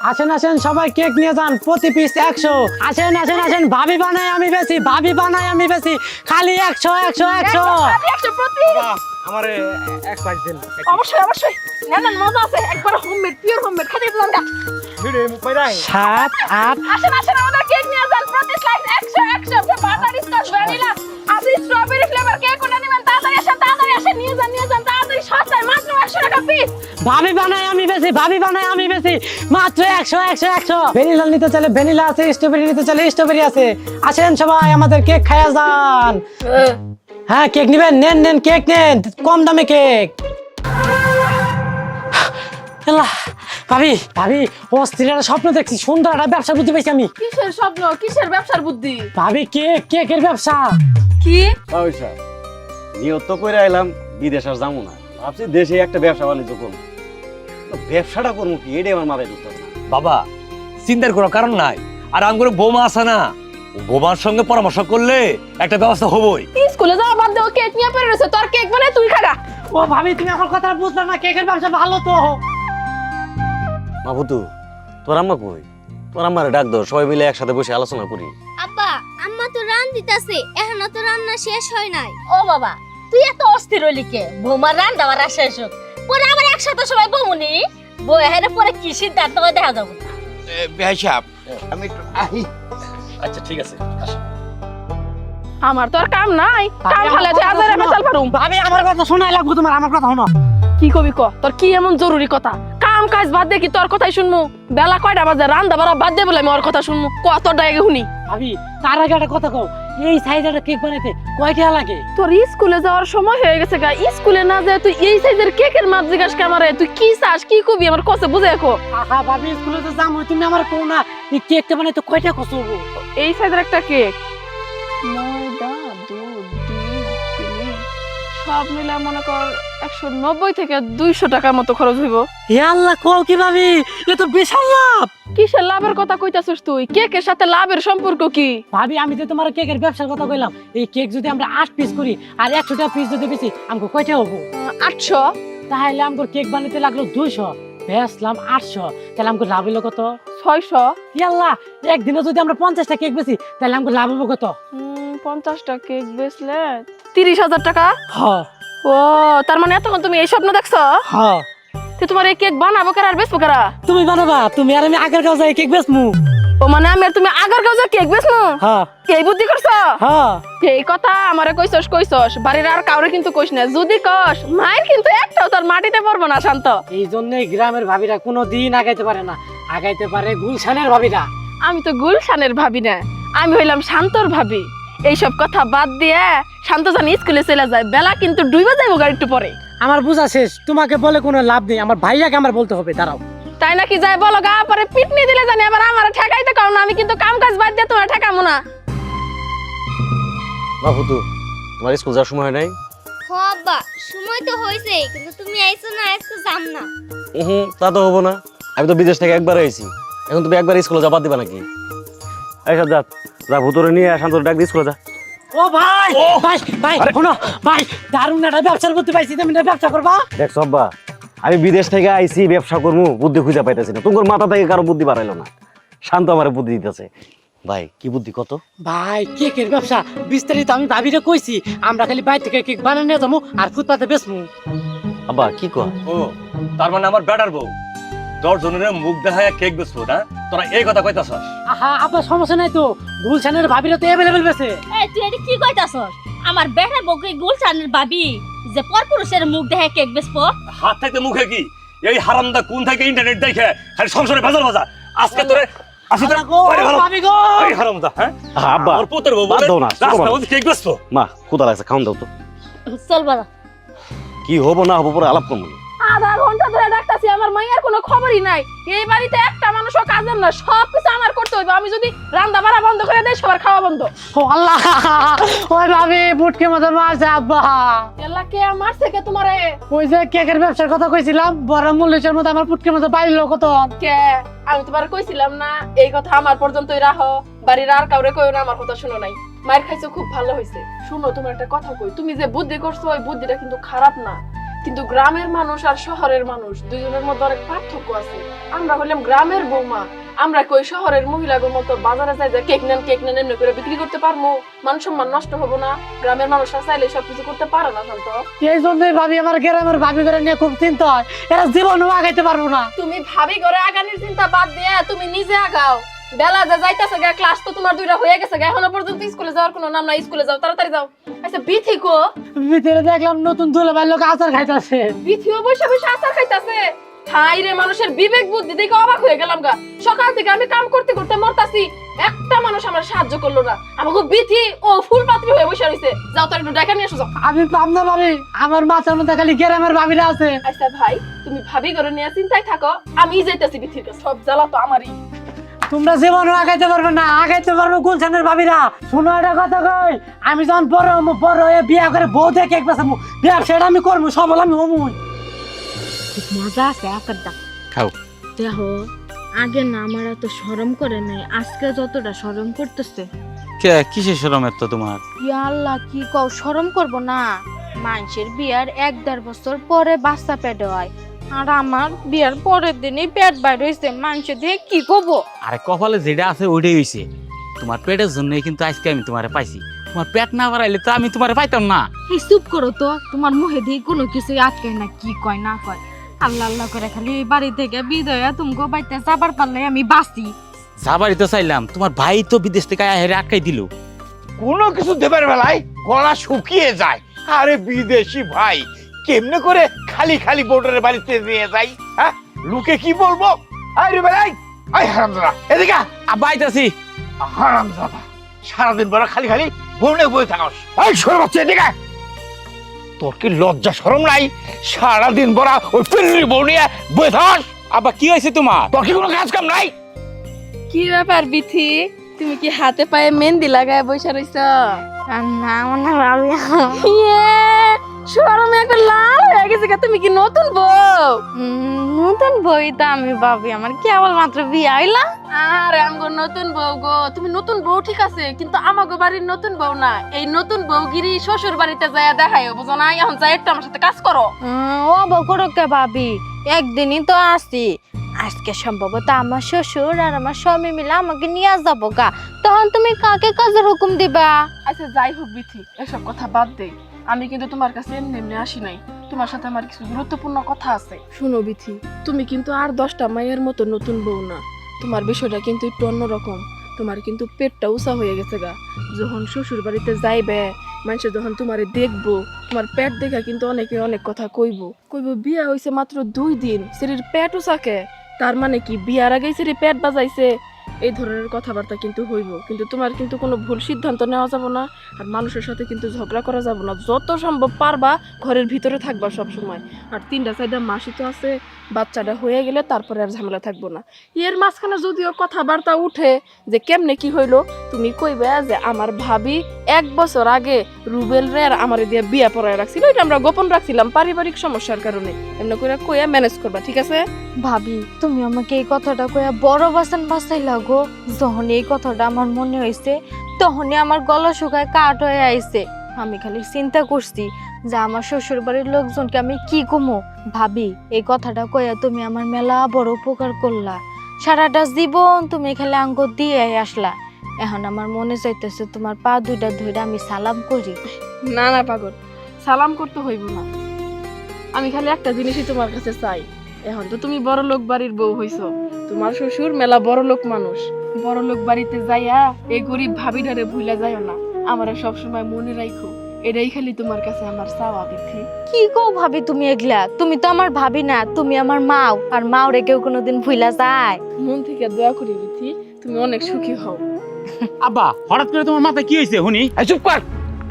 আসেন আসেন সবাই কেক নিয়ে যান, প্রতি পিস 100। আসেন আসেন আসেন, ভাবি বানাই আমি বেশি, ভাবি বানাই আমি বেশি, খালি 100 100 100। আমারে এক পাঁচ দিন অবশ্যই অবশ্যই নেন নেন, মজা আছে, একবার হোমমেড পিওর হোমমেড খেতে দিলাম না। ভিডিও পাইরাই 7 8। আসেন আসেন, আমাদের কেক নিয়ে যান, প্রতি স্লাইস 100 100, বাটার স্কচ ভ্যানিলা আছে, স্ট্রবেরি ফ্লেভার কেক কোনটা নেবেন, তাড়াতাড়ি আসেন নিয়ে যান তাড়াতাড়ি, সস্তায় মাত্র 100 টাকা পিস। ভাবি বানাই আমি বেশি, ভাবি বানাই আমি বেশি, মাত্র 100 100 100। ভ্যানিলা নিতে চাইলে ভ্যানিলা আছে, স্ট্রবেরি নিতে চাইলে স্ট্রবেরি আছে। আসেন সবাই আমাদের কেক খায়া যান। হ্যাঁ কেক নেবেন, নেন নেন কেক নেন, কম দামে কেক। আল্লাহ, ভাবি ভাবি অস্থির একটা স্বপ্ন দেখছি, সুন্দর একটা ব্যবসা বুদ্ধি পাইছি আমি। কিসের স্বপ্ন, কিসের ব্যবসার বুদ্ধি? ভাবি কেকের ব্যবসা। কি পয়সা নিয়ত করে আইলাম, বিদেশ আর যাবো না, ভাবছি দেশে একটা ব্যবসা বাণিজ্য করবো। তো ব্যবসাটা করবো কি, এটাই আমার মাথায় ঢুকতো না। বাবা চিন্তার কোনো কারণ নাই, আর আমার বোমা আছে না, বোমার সঙ্গে পরামর্শ করলে একটা ব্যবস্থা হবই। স্কুলে যাওয়া বাদ দাও, কেক নিয়ে পড়ে রয়েছে, তোর কেক বানাই তুই খাগা। ও ভাবি তুমি আমার কথা বুঝলে না, কেকের ব্যবসা ভালো তো। মাহুতু, তোর আম্মা কই? তোর আম্মারে ডাক দাও, সবাই মিলে একসাথে বসে আলোচনা করি। আব্বা আম্মা তো রান দিতাছে, এখনো তো রান্না শেষ হয় নাই। ও বাবা, তুই এত অস্থির হইলি কে? বৌমার রান্না বাড়া শেষ হোক, পরে আবার একসাথে সবাই বমুনি বই হেরে পরে কি সিদ্ধান্ত হয় দেখা যাবো। ভাই সাহেব আমি একটু আহি। আচ্ছা ঠিক আছে। আমার তো আর কাম নাই, কাম হলে যে আজারে বেচাল পারুম। ভাবি আমার কথা শোনাই লাগবো তোমার, আমার কথা শোনো। কি কবি ক, তোর কি এমন জরুরি কথা? কাম কাজ বাদ দে কি তোর কথাই শুনমু? বেলা কয়টা বাজে, রান্দা বাড়া বাদ দে বলে আমি ওর কথা শুনমু? কত ডাইগে শুনি। ভাবি তার আগে একটা কথা কও, এই সাইজের একটা কেক বানাইতে কয় টাকা লাগে? তোর স্কুলে যাওয়ার সময় হয়ে গেছে গা, স্কুলে না যায় তুই এই সাইজের কেকের মাপ জিজ্ঞাসা কে আমারে? তুই কি চাস, কি কবি আমার কসে বুঝে রাখো। আহা ভাবি স্কুলে তো যাম, তুমি আমার কও না এই কেকটা বানাইতে কয় টাকা খরচ হবো? এই সাইজের একটা কেক, ময়দা, দুধ, ডিম, চিনি সব মিলে মনে কর 190 থেকে 200 টাকার মতো খরচ হইব। হে আল্লাহ, কও কি ভাবি, এ তো বিশাল লাভ। কিসের লাভের কথা কইতাছিস তুই? কেকের সাথে লাভের সম্পর্ক কি? ভাবি আমি তো তোমার কেকের ব্যবসার কথা কইলাম, এই কেক যদি আমরা 8 পিস করি আর 100 টাকা পিস যদি বেশি, আমাকে কয় টাকা হবো? 800। তাহলে আমাকে কেক বানাইতে লাগলো 200, বেচলাম 800, তাহলে আমাকে লাভ হলো কত? 600। হে আল্লাহ, একদিনে যদি আমরা 50টা কেক বেশি তাহলে আমাকে লাভ হবো কত? 50টা কেক বেচলে 30,000 টাকা। হ্যাঁ ও তার মানে এতক্ষণ তুমি এই স্বপ্ন দেখছো? হ্যাঁ। তো তোমার এই কেক বানাবো কারা আর বেচবো কারা? তুমি বানাবা, তুমি আর আমি আগের কাছে কেক বেচমু। ও মানে আমি আর তুমি আগার কাছে কেক বেচমু? হ্যাঁ এই বুদ্ধি করছো? হ্যাঁ। এই কথা আমারে কইছস, বাড়ির আর কাউরে কিন্তু কইস না। যদি কস মায়ের কিন্তু একটাও তোর মাটিতে পড়বো না। শান্ত। এই জন্যই গ্রামের ভাবিরা কোনো দিন আগাইতে পারে না, আগাইতে পারে গুলশানের ভাবিরা। আমি তো গুলশানের ভাবি না, আমি হইলাম শান্তর ভাবি। এইসব কথা বাদ দিয়ে শান্ত জানি স্কুলে চলে যায়, বেলা কিন্তু ডুইবা যাইবো গাড়ি একটু পরে। আমার বুঝা শেষ, তোমাকে বলে কোনো লাভ নেই, আমার ভাইয়াকে আমার বলতে হবে। দাঁড়াও। তাই নাকি? যাই বলো গা, পরে পিটনি দিলে জানি আবার আমার ঠেকাইতে কাও না। আমি কিন্তু কাম কাজ বাদ দিয়ে তোমার ঠেকামো না। মাহুতু, তোমার স্কুল যাওয়ার সময় হয় নাই? হ আব্বা, সময় তো হয়েছে, কিন্তু তুমি আইছো না, আজকে যাম না। তা তো হবো না, আমি তো বিদেশ থেকে একবার আইছি, এখন তুমি একবার স্কুলে যাবা দিবা নাকি? এই সাজ্জাদ, যা ভুতরে নিয়ে শান্ত ডাক দিয়ে স্কুলে যা। ও ভাই ভাই ভাই শোনো ভাই, দারুণ একটা ব্যবসার বুদ্ধি পাইছি, তুমি না ব্যবসা করবা? দেখ সব্বা, আমি বিদেশ থেকে আইছি, ব্যবসা করবো, বুদ্ধি খুঁজে পাইতেছি না। তোমার মাথা থেকে কারো বুদ্ধি বাড়াইলো না, শান্ত আমার বুদ্ধি দিতেছে। ভাই কি বুদ্ধি কত? ভাই কেকের ব্যবসা বিস্তারিত আমি ভাবিরে কইছি, আমরা খালি বাইরে থেকে কেক বানিয়ে নিয়ে যাবো আর ফুটপাতে বেচমু। আব্বা কি কয়? ও তার মানে আমার বেটার বউ 10 জনের মুখ দেখায় কেক বেচবো না? তোরা এই কথা কইতাছস? আহা আপনার সমস্যা নাই তো, গুলশানের ভাবিরা তো অ্যাভেলেবেল বেছে। এই তুই এটা কি কইতাছস? আমার বেটার বউকে গুলশানের ভাবি যে পরপুরুষের মুখ দেখে কেক বেচবো? হাত থাকতে মুখে কি? এই হারামদা কোন থেকে ইন্টারনেট দেখে খালি সংসারে ভেজাল বাজা। আজকে তোরে ভাবি গো, এই হারামদা, হ্যাঁ আব্বা ওর পুত্র বউ বাদ বলে দাও না, রাস্তার মধ্যে কেক বেচবো? মা ক্ষুধা লাগছে, খাওন দাও তো। চল বাবা। কি হবো না হবো পরে আলাপ করবো। আধা ঘন্টা ধরে ডাকতাছি, আমার মাইয়ার কোনো খবরই নাই। এই বাড়িতে একটা মানুষও কাজের না, সব কিছু আমার করতে হইবে। আমি যদি রান্না বাড়া বন্ধ করে দেই, সবার খাওয়া বন্ধ। ও আল্লাহ, ওই ভাবি বুটকে মতো মারছে আব্বা। এলা কে মারছে কে তোমারে? ওই যে কেকের ব্যবসার কথা কইছিলাম, বড় মূল্যের মতো আমার পুটকে মতো পাইলো কত। কে? আমি তোমার কইছিলাম না এই কথা আমার পর্যন্তই রাখো, বাড়ির আর কাউরে কইও না। আমার কথা শুনো নাই, মায়ের খাইছো খুব ভালো হয়েছে। শুনো তোমার একটা কথা কই, তুমি যে বুদ্ধি করছো ওই বুদ্ধিটা কিন্তু খারাপ না। কিন্তু গ্রামের মানুষ আর শহরের মানুষ দুজনের মধ্যে অনেক পার্থক্য আছে। আমরা হলাম গ্রামের বৌমা, আমরা কই শহরের মহিলাদের মতো বাজারে যাই যে কেক নেন এমনি করে বিক্রি করতে পারবো, মান সম্মান নষ্ট হবো না। গ্রামের মানুষরা চাইলে সবকিছু করতে পারে না। শান্ত, এই জন্যই ভাবি আমার গ্রামের ভাবি করে নিয়ে খুব চিন্তা হয়, এরা জীবনও আগাইতে পারবো না। তুমি ভাবি ঘরে আগানোর চিন্তা বাদ দিয়ে তুমি নিজে আগাও। বেলা যা যাইতাছে গা, ক্লাস তো তোমার 2টা হয়ে গেছে গা, এখনো পর্যন্ত স্কুলে যাওয়ার কোনো নাম নাই। স্কুলে যাও, তাড়াতাড়ি যাও। আচ্ছা বিথি কো? ভিতরে দেখলাম নতুন দুলাভাই লোক আচার খাইতেছে। বিথিও বসে বসে আচার খাইতাছে। হাই রে, মানুষের বিবেক বুদ্ধি দেখে অবাক হয়ে গেলাম গা। সকাল থেকে আমি কাম করতে করতে মরতাছি, একটা মানুষ আমার সাহায্য করলো না। আমাকে বিথি ও ফুল পাত্রী হয়ে বসে রইছে। যাও তার একটু ডাকা নিয়ে এসো যাও। আমি পাম না ভাবি, আমার মাথার মধ্যে খালি গ্রামের ভাবিরা আছে। আচ্ছা ভাই, তুমি ভাবি ঘরে নিয়ে চিন্তায় থাকো, আমি যাইতাছি বিথির কাছে। সব জ্বালা তো আমারই। তোমরা জীবনও আগাইতে পারবে না, আগাইতে পারবো গুলশানের ভাবিরা। শোনো একটা কথা কই, আমি যখন বড় হয়ে বিয়া করে বউ দেখে এক বেসামু, ব্যবসাটা আমি করবো, সবল আমি হমুই। মজা আছে আচারটা। খাও। দেখো, আগে না আমার এত শরম করে নাই, আজকে যতটা শরম করতেছে। কে কিসের শরমের তো তোমার? ইয়া আল্লাহ, কি কও, শরম করব না? মানুষের বিয়ার 1-1.5 বছর পরে বাচ্চা পেটে হয়, আর আমার বিয়ার পরের দিনই পেট বাইর হইছে। মানুষে দিয়ে কি কব? আরে কপালে যেটা আছে ওইটাই হইছে। তোমার পেটের জন্যই কিন্তু আজকে আমি তোমারে পাইছি। তোমার পেট না বাড়াইলে তো আমি তোমারে পাইতাম না। এই চুপ করো তো, তোমার মুখে দিয়ে কোনো কিছু আটকায় না, কি কয় না কয়। আল্লাহ আল্লাহ করে খালি এই বাড়ি থেকে বিদায় তুমগো বাইতে যাবার পারলে আমি বাঁচি। যাবারই তো চাইলাম, তোমার ভাই তো বিদেশ থেকে আহেরে আটকাই দিল। কোনো কিছু দেবার বেলায় গলা শুকিয়ে যায়। আরে বিদেশি ভাই কেমনে করে খালি খালি বোর্ডারের বাড়িতে নিয়ে যাই? হ্যাঁ, লোকে কি বলবো? আরে বেলাই, আই হারামজাদা এদিকে আ। আবাইতাছি। হারামজাদা সারাদিন বড় খালি খালি বউনে বই থাকস। এই সরে বাচ্চা এদিকে আয়। তোর কি লজ্জা শরম নাই? সারাদিন বড় ওই পিল্লি বউ নিয়ে বই থাকস। আবার কি হয়েছে তোমার? তোর কি কোনো কাজ কাম নাই? কি ব্যাপার বিথি, তুমি কি হাতে পায়ে মেহেন্দি লাগায় বসে রইছ? না মানে ভাবি, শরমে একটা লাল হয়ে গেছে। তুমি কি নতুন বউ? নতুন বই তো আমি ভাবি, আমার কেবল মাত্র বিয়ে হইলা। আরে আমগো নতুন বউ গো। তুমি নতুন বউ ঠিক আছে, কিন্তু আমাগো বাড়ির নতুন বউ না। এই নতুন বউগিরি শ্বশুর বাড়িতে যায় দেখায়, বুঝো না? এখন যাই একটু আমার সাথে কাজ করো। ও বকরো কে ভাবি, একদিনই তো আসি। আজকে সম্ভবত আমার শ্বশুর আর আমার স্বামী মিলে আমাকে নিয়ে যাবো গা, তখন তুমি কাকে কাজের হুকুম দিবা? আচ্ছা যাই হোক বিথি, এসব কথা বাদ দে। আমি কিন্তু তোমার কাছে এমনি এমনি আসি নাই, তোমার সাথে আমার কিছু গুরুত্বপূর্ণ কথা আছে। শুনো বিথি, তুমি কিন্তু আর 10টা মায়ের মতো নতুন বউ না। তোমার বিষয়টা কিন্তু একটু অন্যরকম। তোমার কিন্তু পেটটা উঁচা হয়ে গেছে গা। যখন শ্বশুর বাড়িতে যাইবে, মানুষে যখন তোমারে দেখবো, তোমার পেট দেখা কিন্তু অনেকে অনেক কথা কইব। বিয়া হইছে মাত্র 2 দিন, শরীর পেট উঁচাকে, তার মানে কি বিয়ার আগেই শরীর পেট বাজাইছে? এই ধরনের কথাবার্তা কিন্তু হইব। কিন্তু তোমার কিন্তু কোনো ভুল সিদ্ধান্ত নেওয়া যাব না, আর মানুষের সাথে কিন্তু ঝগড়া করা যাব না। যত সম্ভব পারবা ঘরের ভিতরে থাকবা সব সময়। আর 3টা-4টা মাসই তো আছে, বাচ্চাটা হয়ে গেলে তারপরে আর ঝামেলা থাকবো না। এর মাঝখানে যদিও কথাবার্তা উঠে যে কেমনে কি হইলো, তুমি কইবে যে আমার ভাবি 1 বছর আগে রুবেল রে আর আমার দিয়ে বিয়া পড়ায় রাখছিল, এটা আমরা গোপন রাখছিলাম পারিবারিক সমস্যার কারণে। এমনি করে কইয়া ম্যানেজ করবা, ঠিক আছে? ভাবি, তুমি আমাকে এই কথাটা কইয়া বড় বাসন বাসাইলা গো। যখন এই কথাটা আমার মনে হয়েছে, তখনই আমার গলা শুকায় কাঠ হয়ে আইছে। আমি খালি চিন্তা করছি যে আমার শ্বশুর বাড়ির লোকজনকে আমি কি কমো। ভাবি, এই কথাটা কইয়া তুমি আমার মেলা বড় উপকার করলা। সারাটা জীবন তুমি খালি আঙ্গ দিয়ে আসলা। এখন আমার মনে চাইতেছে তোমার পা 2টা ধরে আমি সালাম করি। না না পাগল, সালাম করতে হইব না। আমি খালি একটা জিনিসই তোমার কাছে চাই। এখন তো তুমি বড় লোক বাড়ির বউ হইছো, তোমার শ্বশুর মেলা বড় লোক মানুষ। বড় লোক বাড়িতে যাইয়া এই গরিব ভাবিটারে ভুলে যাইও না, আমারে সব সময় মনে রাখো। এটাই খালি তোমার কাছে আমার চাওয়া বিথি। কি গো ভাবি তুমি এগুলা? তুমি তো আমার ভাবি না, তুমি আমার মাও, আর মাও রে কেউ কোনোদিন ভুলা যায়? মন থেকে দোয়া করি বিথি, তুমি অনেক সুখী হও। আব্বা, হঠাৎ করে তোমার মাথায় কি হয়েছে শুনি? এই চুপ কর,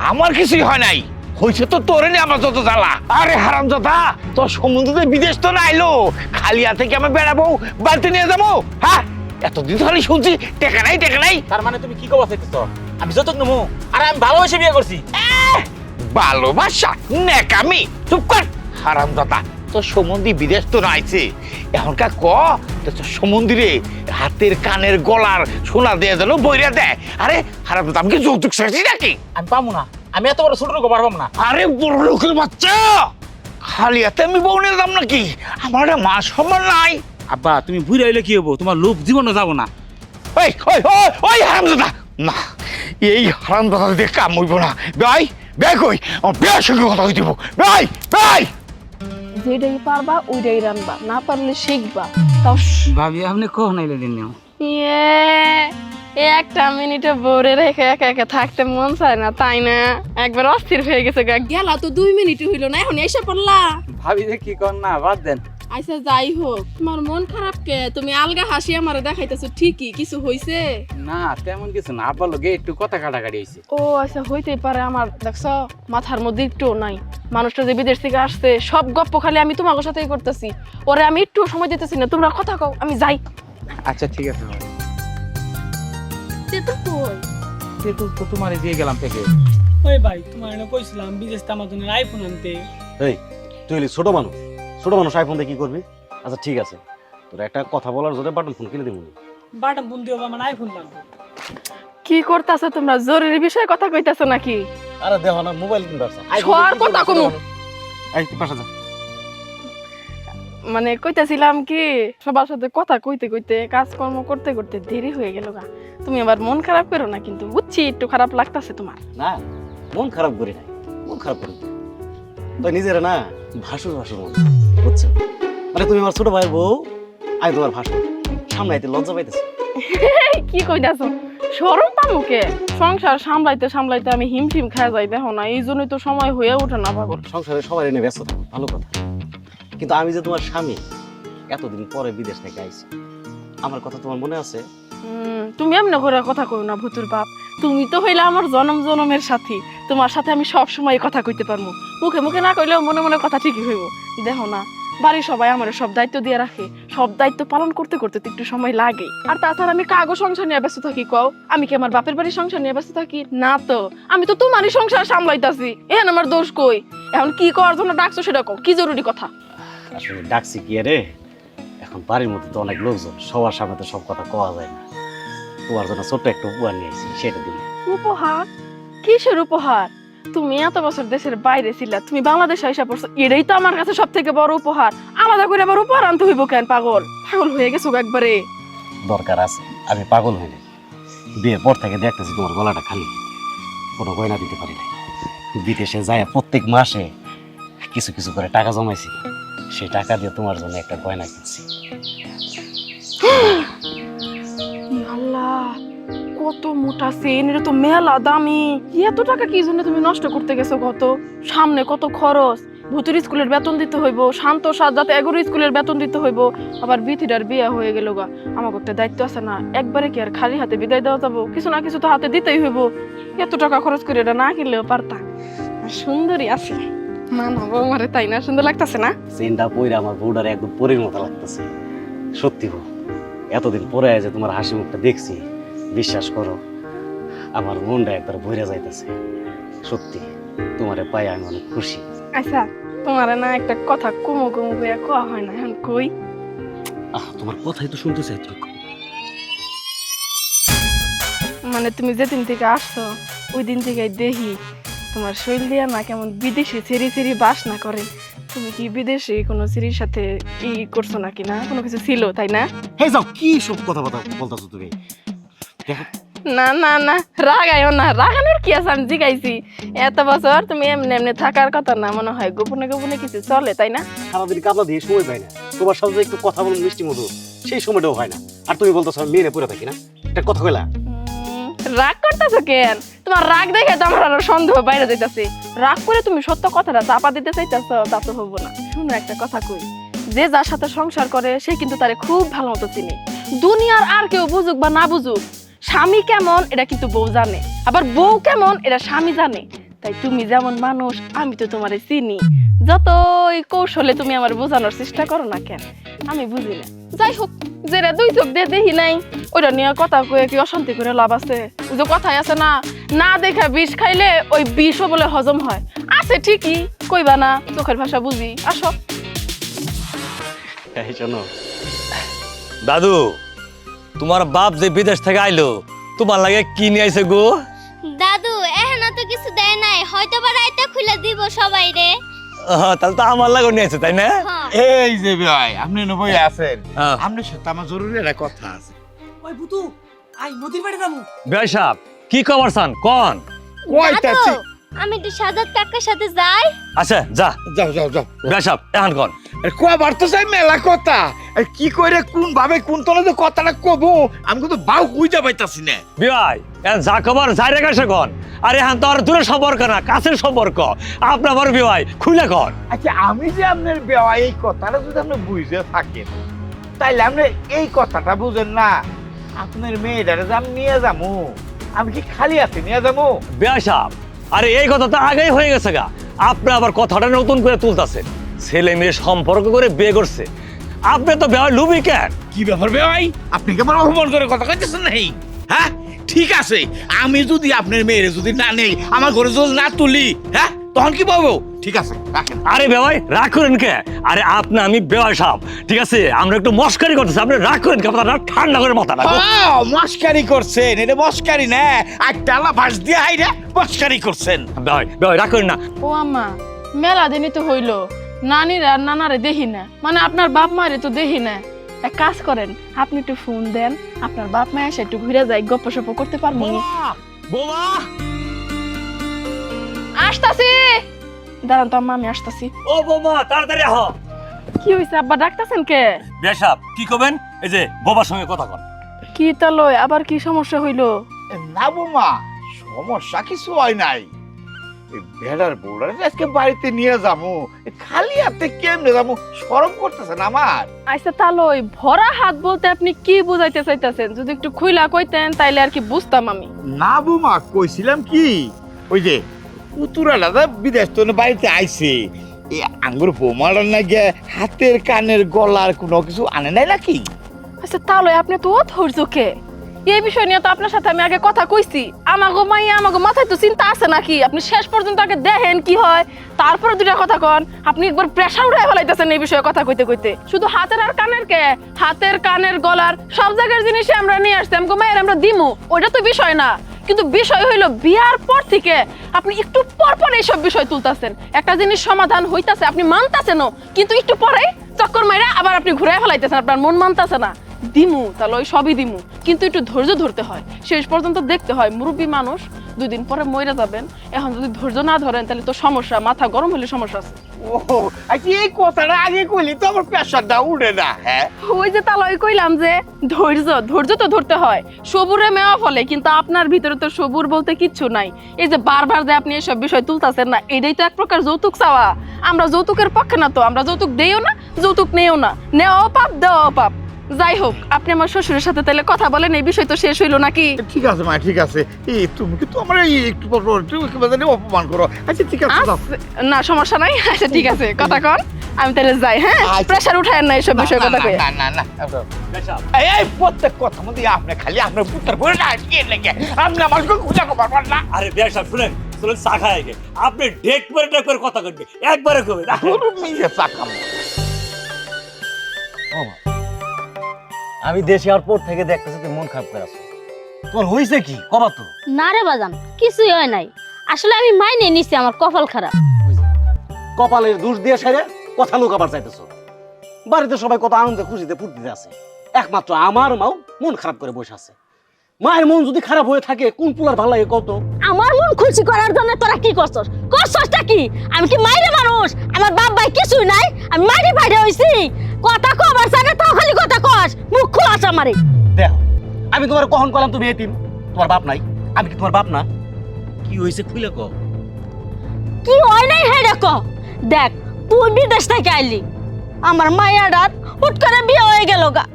আমার কিছুই হয় নাই। হয়েছে তো তোরে নিয়ে আমার যত জ্বালা। আরে হারামজাদা, তোর সম্বন্ধে বিদেশ তো না আইলো, খালি হাতে কি আমি বেড়াবো, বাড়িতে নিয়ে যাবো? হ্যাঁ, এতদিন ধরে শুনছি টেকা নাই টেকা নাই। তার মানে তুমি কি কবা চাইতেছ? আমি যতক নেবো, আরে আমি ভালোবেসে বিয়ে করছি। ভালোবাসা নেকামি? চুপ কর হারামজাদা, তোর সম্বন্ধী বিদেশ তো না আইছে। এখনকার তোর সম্বন্ধীরে হাতের কানের গলার সোনা দিয়ে যেন বইরা দেয়। আরে হারামজাদা, আমি কি যৌতুক চাইছি নাকি? আমি পাবো না, আমি এত বড় ছোট লোক পারবো না। আরে বড় লোকের বাচ্চা, খালি এতে আমি বউ নিয়ে যাম নাকি? আমার একটা মান সম্মান নাই। আব্বা তুমি বুড়ে হইলে কি হবো, তোমার লোভ জীবনে যাবো না। ওই ওই ওই ওই হারামজাদা, না এই হারামজাদা দিয়ে কাম হইব না। ভাই ভাই কই আমার বিয়ের সঙ্গে কথা হইতে দিব। ভাই ভাই যেটাই পারবা ওইটাই রানবা, না পারলে শিখবা। তাও ভাবি আপনি কখন আইলে দিন নিও? একটা মিনিটে বউরে রেখে একা একা থাকতে মন চায় না, তাই না? একবার অস্থির হয়ে গেছে গা, গেলা তো 2 মিনিট হইল না, এখন এসে পড়লা। ভাবি যে কি কর না, বাদ দেন। আচ্ছা যাই হোক, তোমার মন খারাপ কে? তুমি আলগা হাসি আমারে দেখাইতেছো, ঠিকই কিছু হইছে? না তেমন কিছু না, আব্বা লোকে একটু কথা কাটাকাটি হয়েছে। ও আচ্ছা, হইতেই পারে। আমার দেখছো মাথার মধ্যে একটু নাই। মানুষটা যে বিদেশ থেকে আসছে সব গপ্প খালি আমি তোমার সাথেই করতেছি, ওরে আমি একটু সময় দিতেছি না। তোমরা কথা কও, আমি যাই। আচ্ছা ঠিক আছে ভাই। তেতুল কই? তেতুল তো তোমারে দিয়ে গেলাম থেকে। ওই ভাই তোমার না কইছিলাম বিদেশ থেকে আমার জন্য আইফোন আনতে। এই তুই হলি ছোট মানুষ আইফোন দিয়ে কি করবি? আচ্ছা ঠিক আছে, তোর একটা কথা বলার জন্য বাটন ফোন কিনে দিব। বাটন ফোন দিও, আমার আইফোন লাগবে। কি করতেছো তোমরা? জরুরি বিষয়ে কথা কইতাছো নাকি? আরে দেখো না, মোবাইল কিনতে আসছে। সর কথা কমু। এই তুই পাশে যা। মানে কইতাছিলাম কি, সবার সাথে কথা কইতে কইতে কাজকর্ম করতে করতে দেরি হয়ে গেল গা। তুমি আবার মন খারাপ করো না কিন্তু, বুঝছি একটু খারাপ লাগতাছে তোমার। না মন খারাপ করি নাই, মন খারাপ করি না। তুই নিজের না ভাসুর মন, বুঝছো? মানে তুমি আমার ছোট ভাই বউ, আমি তোমার ভাসুর, সামনে আইতে লজ্জা পাইতেছি। কি কইতাছো? শরম পামুকে? সংসার সামলাইতে সামলাইতে আমি হিমশিম খায় যাই, দেখো না? এই জন্যই তো সময় হয়ে ওঠে না পাগল। সংসারে সবাই এনে ব্যস্ত থাকো, ভালো কথা। কিন্তু আমি যে তোমার স্বামী, এতদিন পরে বিদেশ থেকে আইছি, আমার কথা তোমার মনে আছে? তুমি এমনি করে কথা কই না ভুতুর বাপ। তুমি তো হইলে আমার জনম জনমের সাথী, তোমার সাথে আমি সব সময় কথা কইতে পারবো। মুখে মুখে না কইলেও মনে মনে কথা ঠিকই হইব। দেখো না, বাড়ির সবাই আমার সব দায়িত্ব দিয়ে রাখে, সব দায়িত্ব পালন করতে করতে তো একটু সময় লাগে। আর তাছাড়া আমি কাগজ সংসার নিয়ে ব্যস্ত থাকি। কও আমি কি আমার বাপের বাড়ির সংসার নিয়ে ব্যস্ত থাকি? না তো, আমি তো তোমারই সংসার সামলাইতাছি। এখন আমার দোষ কই? এখন কি করার জন্য ডাকছো সেটা কও, কি জরুরি কথা? আসলে ডাকছি কি রে, এখন বাড়ির মধ্যে তো অনেক লোকজন, সবার সামনে তো সব কথা কওয়া যায় না। তোমার জন্য ছোট্ট একটা উপহার নিয়ে এসেছি, সেটা দিলে। উপহার? কিসের উপহার? তুমি এত বছর দেশের বাইরে ছিলা, তুমি বাংলাদেশে আইসা পড়ছো, এটাই তো আমার কাছে সব থেকে বড় উপহার। আলাদা করে আবার উপহার আনতে হইব কেন? পাগল পাগল হয়ে গেছো একবারে। দরকার আছে, আমি পাগল হই নাই। বিয়ের পর থেকে দেখতেছি তোমার গলাটা খালি, কোনো গয়না দিতে পারি নাই। বিদেশে যায় প্রত্যেক মাসে কিছু কিছু করে টাকা জমাইছি, সেই টাকা দিয়ে তোমার জন্য একটা গয়না কিনছি। আল্লাহ, কত মোটা চেন, এটা তো মেলা দামি। এত টাকা কি জন্য তুমি নষ্ট করতে গেছো? কত সামনে কত খরচ, ভুতুর স্কুলের বেতন দিতে হইব, শান্ত সাজাতে এগোর স্কুলের বেতন দিতে হইব, আবার বিথিটার বিয়ে হয়ে গেল গা। আমার একটা দায়িত্ব আছে না, একবারে কি আর খালি হাতে বিদায় দেওয়া যাবো? কিছু না কিছু তো হাতে দিতেই হইব। এত টাকা খরচ করে এটা না কিনলেও পারতা। সুন্দরী আছে মানাবো আমারে, তাই না? সুন্দর লাগতেছে না? চেনটা পরে আমার বউটার একদম পরের মতো লাগতেছে। সত্যি গো, এতদিন পরে যে তোমার হাসি মুখটা দেখছি, বিশ্বাস করো আমার মনটা একবার ভরে যাইতেছে। সত্যি তোমারে পাই আমি অনেক খুশি। আচ্ছা, তোমার না একটা কথা কুমু কুমু করে কোয়া হয় না, এখন কই? তোমার কথাই তো শুনতে চাই। তুমি মানে তুমি যেদিন থেকে আসছো ওই দিন থেকে দেখি তোমার শরীর দিয়া না কেমন বিদেশি ছেড়ি ছেড়ি বাসনা করে। তুমি কি বিদেশে কোনো ছেড়ির সাথে ই করছো নাকি? না কোনো কিছু ছিল, তাই না? হে যাও, কি সব কথা বলতেছো তুমি? দেখো না না না, রাগাইও না। রাগানোর কি আছে? আমি জিগাইছি। এত বছর তুমি এমনি এমনি থাকার কথা না, মনে হয় গোপনে গোপনে কিছু চলে, তাই না? সারাদিন কাপড় দিয়ে সময় পাই না, তোমার সাথে একটু কথা বলুন মিষ্টি মধু, সেই সময়টাও হয় না। আর তুমি বলতেছো আমি মেয়েরে পড়ে থাকি না, একটা কথা কইলা। রাগ করতেছো কেন? তোমার রাগ দেখে তো আমার আরো সন্দেহ বাইরে যাইতাছে। রাগ করে তুমি সত্য কথাটা চাপা দিতে চাইতেছো, তা তো হবো না। শুনো একটা কথা কই, যে যার সাথে সংসার করে সে কিন্তু তারে খুব ভালো মতো চিনে। দুনিয়ার আর কেউ বুঝুক বা না বুঝুক, স্বামী কেমন এটা কিন্তু বউ জানে, আবার বউ কেমন এটা স্বামী জানে। তাই তুমি যেমন মানুষ আমি তো তোমারে চিনি। যতই কৌশলে তুমি আমার বোঝানোর চেষ্টা করো না কেন, আমি বুঝি না। যাই হোক, যেটা 2 চোখ দিয়ে দেখি নাই ওইটা নিয়ে কথা কয়ে কি অশান্তি করে লাভ আছে? ওই যে কথাই আছে না, না দেখা বিষ খাইলে ওই বিষও বলে হজম হয়। আছে ঠিকই, কইবা না, চোখের ভাষা বুঝি। আসো। এই শোনো দাদু, তোমার বাপ যে বিদেশ থেকে আইলো, তোমার লাগে কি নিয়ে আইছে গো? দাদু এখনো তো কিছু দেয় নাই, হয়তো বা রাইতে খুলে দিব সবাই রে। তাহলে তো আমার লাগো নিয়েছে তাই না? হ্যাঁ এই যে ভাই আপনি নবই আছেন, হ্যাঁ। আপনার সাথে আমার জরুরি একটা কথা আছে। ওই বুতু আই নদীর বাড়ি যাবো। বেয়াই সাহেব কি খবর চান কোন? কয়টাছি? আমি একটু সাজাদ কাকার সাথে যাই। আচ্ছা যা যাও যাও যাও। বেয়াই সাহেব এখন কোন? আরে কবার তো চাই মেলা কথা, আর কি করে কোন ভাবে কোন তলে যে কথাটা কব আমি কিন্তু বাউ বুঝা পাইতাছি না। বিয়াই এখন যা খবর যাই রেখে সে কোন। আরে এখন তো আর দূরের সম্পর্ক না, কাছের সম্পর্ক। আপনার বড় বিয়াই খুলে কর। আচ্ছা আমি যে আপনার বেওয়া এই কথাটা যদি আপনি বুঝে থাকেন, তাইলে আপনি এই কথাটা বুঝেন না। আপনার মেয়েটারে যে আমি নিয়ে যাবো, আমি কি খালি হাতে নিয়ে যাবো? বেয়াই সাহেব আরে এই কথা তো আগেই হয়ে গেছে গা। আপনি আবার কথাটা নতুন করে তুলতাছেন। ছেলে মেয়ে সম্পর্ক করে বিয়ে করছে, আপনি তো বেয়াই লুবি কেন? কি ব্যাপার বেওয়াই, আপনি কি আমার অপমান করে কথা কইতেছেন নাকি? হ্যাঁ ঠিক আছে, আমি যদি আপনার মেয়েরে যদি না নেই, আমার ঘরে যদি না তুলি, হ্যাঁ তখন কি পাবো? ঠিক আছে রাখেন। আরে বেওয়াই রাগ করেন কে? আরে আপনি আমি বেওয়াই সাহেব, ঠিক আছে আমরা একটু মস্কারি করতেছি, আপনি রাগ করেন কে? আপনার ঠান্ডা করে মাথা রাখো। মস্কারি করছেন, এটা মস্কারি না, একটা আলা ভাস দিয়ে হাইরে মস্কারি করছেন। বেওয়াই বেওয়াই রাগ করেন না। ও আম্মা মেলা দিনই তো হইলো, নানির আর নানারে দেখি না, মানে আপনার বাপ মারে তো দেখি না। এক কাজ করেন, আপনি একটু ফোন দেন, আপনার বাপ মা এসে একটু ঘুরে যায়, গপ্প সপ্প করতে পারবো। বোমা আসতাছি, দাঁড়ান তো আম্মা, আমি আসতাছি। ও বোমা তাড়াতাড়ি আহ। কি হয়েছে আব্বা, ডাকতেছেন কে? বেয়াই সাহেব কি করবেন? এই যে বোমার সঙ্গে কথা কন। কি তালয় আবার কি সমস্যা হইলো? না বৌমা, সমস্যা কিছু হয় নাই। এই ভেড়ার বউডারে আজকে বাড়িতে নিয়ে যাবো, খালি হাতে কেমনে যাবো, শরম করতেছেন আমার। আচ্ছা তালয়, ভরা হাত বলতে আপনি কি বুঝাইতে চাইতেছেন? যদি একটু খুইলা কইতেন তাইলে আর কি বুঝতাম আমি। না বৌমা, কইছিলাম কি, ওই যে পুতুরা দাদা বিদেশ তো বাড়িতে আইছে, এই আঙ্গুর বৌমার না গিয়ে হাতের কানের গলার কোনো কিছু আনে নাই নাকি? আচ্ছা তালয়, আপনি তো ধৈর্য কে? এই বিষয় নিয়ে তো আপনার সাথে আমি আগে কথা কইছি। আমাগো মাইয়া আমাগো মাথায় তো চিন্তা আছে নাকি? আপনি শেষ পর্যন্ত আগে দেখেন কি হয়, তারপরে দুটা কথা কন। আপনি একবার প্রেশার উঠাই ফেলাইতেছেন এই বিষয়ে কথা কইতে কইতে। শুধু হাতের আর কানের কে, হাতের কানের গলার সব জায়গার জিনিসই আমরা নিয়ে আসছি, আমাগো মায়ের আমরা দিমু, ওইটা তো বিষয় না। কিন্তু বিষয় হইলো বিয়ার পর থেকে আপনি একটু পর পর এইসব বিষয় তুলতাছেন। একটা জিনিস সমাধান হইতাছে, আপনি মানতাছেনও, কিন্তু একটু পরেই চক্কর মাইরা আবার আপনি ঘুরাই ফেলাইতেছেন, আপনার মন মানতাছে না। দিমু তাহলে ওই সবই দিমু, কিন্তু একটু ধৈর্য ধরতে হয়, শেষ পর্যন্ত দেখতে হয়। মুরব্বী মানুষ, 2 দিন পরে মইরা যাবেন। এখন যদি ধৈর্য না ধরেন তাহলে তো সমস্যা, মাথা গরম হলে সমস্যা আছে। ও আচ্ছা, এই কথাটা আগে কইলি তো আমার প্রেশারটা উঠে না। হ্যাঁ ওই যে তাহলে ওই কইলাম যে ধৈর্য তো ধরতে হয়। সবুরে মেওয়া ফলে, কিন্তু আপনার ভিতরে তো সবুর বলতে কিচ্ছু নাই। এই যে বারবার যে আপনি এসব বিষয় তুলতাছেন না, এটাই তো এক প্রকার যৌতুক চাওয়া। আমরা যৌতুকের পক্ষে না তো, আমরা যৌতুক দেইও না, যৌতুক নেও না, নেওয়াও পাপ, দেওয়াও পাপ। যাই হোক, আপনি আমার শ্বশুরের সাথে তাহলে কথা বলেন, এই বিষয় তো শেষ হইলো নাকি? ঠিক আছে মা, ঠিক আছে। এই তুমি কিন্তু আমার এই একটু পর পর একটু অপমান করো। আচ্ছা ঠিক আছে, যাও। না সমস্যা নাই, আচ্ছা ঠিক আছে, কথা কন, আমি তাহলে যাই। হ্যাঁ, আচ্ছা। প্রেশার উঠায়েন না এইসব বিষয় কথা কই। না না না, বেয়াই সাহেব এই প্রত্যেক কথা মধ্যে আপনি খালি আপনার পুত্র বলে না কি লাগে, আপনি আমার খুঁজা পারবেন না। আরে বেয়াই সাহেব শুনেন শুনেন চা খায় গে। আপনি ডেক করে কথা কইবে, একবারে কইবে না। পুরো মিলে চাকাম। আমি দেশে আর পর থেকে দেখতেছি তুই মন খারাপ করে আছো। তোর হইছে কি কবা তো? না রে বাজান, কিছুই হয় নাই। আসলে আমি মাইনে নিছি আমার কপাল খারাপ। কপালের দোষ দিয়ে সেরে কথা লুকাবার চাইতেছো। বাড়িতে সবাই কত আনন্দে খুশিতে ফুর্তিতে আছে, একমাত্র আমার মাও মন খারাপ করে বসে আছে। মায়ের মন যদি খারাপ হয়ে থাকে কোন পুলার ভালো লাগে কত? আমার মন খুশি করার জন্য তোরা কি করছস? করছসটা কি? আমি কি মাইরে মানুষ? আমার বাপ ভাই কিছুই নাই, আমি মাইরে বাইরে হইছি। কথা কবার জানে তো খালি কথা কস, মুখ খোলাস আমারে। দেখো আমি তোমার কখন কলাম তুমি এতিম, তোমার বাপ নাই, আমি কি তোমার বাপ না? কি হয়েছে খুলে কও। কি হয় নাই হে দেখো। দেখ তুই বিদেশ থেকে আইলি, আমার মায়াডার হুট করে বিয়ে হয়ে গেল গা।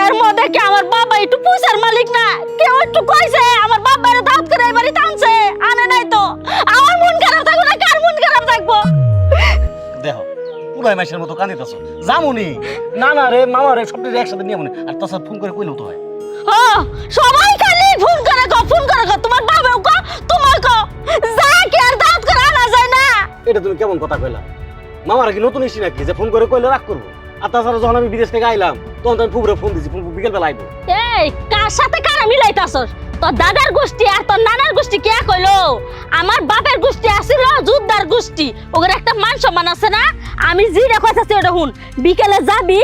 এর মধ্যে কি আমার বাবা একটু পয়সার মালিক না? কেউ একটু কইছে আমার বাবার দাওয়াত করে এবারে টানছে, আনে নাই তো। আমার মন খারাপ থাকবো না, কার মন খারাপ থাকবো? দেখো পুরাই মাসের মতো কান্দিতেছো, যামুনি না না রে মামা রে সব একসাথে নিয়ে মনে আর তাছাড়া ফোন করে কইলেও তো হয়। ও সবাই খালি ফোন করে কো, ফোন করে কো, তোমার বাবাও কো, তোমার কো, যা কি আর দাওয়াত করে আনা যায় না? এটা তুমি কেমন কথা কইলা? মামারা কি নতুন এসি নাকি যে ফোন করে কইলে রাগ করবো? আর তাছাড়া যখন আমি বিদেশ থেকে আইলাম তখন তো আমি ফুবরে ফোন দিছি, ফুবু বিকেল বেলা আইবো। এই কার সাথে কারা মিলাইতাছস? তোর দাদার গোষ্ঠী আর তোর নানার গোষ্ঠী কে কইলো? আমার বাপের গোষ্ঠী আছিল যুদ্ধার গোষ্ঠী, ওদের একটা মান সম্মান আছে না? আমি যেটা কইতাছি ওটা শুন, বিকেলে যাবি,